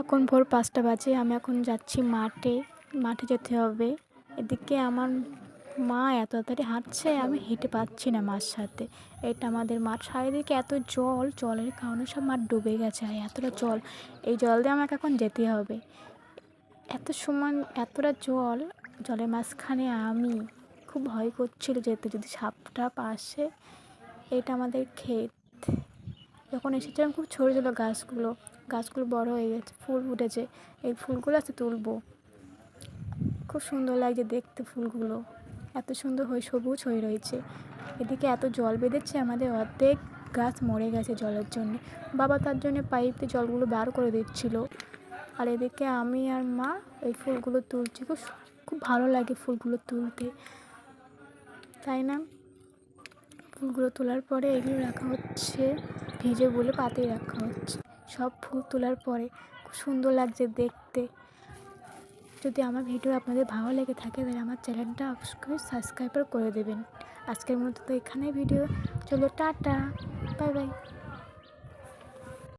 এখন ভোর ৫টা বাজে। আমি এখন যাচ্ছি মাঠে। মাঠে যেতে হবে। এদিকে আমার মা এত তাড়াতাড়ি হাঁটছে, আমি হেঁটে পাচ্ছি না মার সাথে। এটা আমাদের মাঠ। চারিদিকে এত জল, জলের কারণে সব মাঠ ডুবে গেছে। আর এতটা জল, এই জল দিয়ে আমাকে এখন যেতে হবে। এত সময় এতটা জল, জলের মাঝখানে আমি। খুব ভয় করছিল যেতে, যদি সাপ টাপ আসে। এটা আমাদের ক্ষেত। যখন এসেছিলাম খুব ছোটো ছিল গাছগুলো। গাছগুলো বড় হয়ে গেছে, ফুল ফুটেছে। এই ফুলগুলো আজকে তুলবো। খুব সুন্দর লাগছে দেখতে ফুলগুলো। এত সুন্দর হয়ে সবুজ হয়ে রয়েছে। এদিকে এত জল বেঁধেছে, আমাদের অর্ধেক গাছ মরে গেছে জলের জন্য। বাবা তার জন্য পাইপ দিয়ে জলগুলো বার করে দিচ্ছিল। আর এদিকে আমি আর মা এই ফুলগুলো তুলছি। খুব ভালো লাগে ফুলগুলো তুলতে, তাই না? ফুলগুলো তোলার পরে এগুলো রাখা হচ্ছে, ভিজে বলে পাতেই রাখা হচ্ছে। সব ফুল তোলার পরে খুব সুন্দর লাগছে দেখতে। যদি আমার ভিডিও আপনাদের ভালো লেগে থাকে তাহলে আমার চ্যানেলটা অবশ্যই সাবস্ক্রাইব করে দেবেন। আজকের মতো তো এখানেই ভিডিও। চলো টাটা, বাই বাই।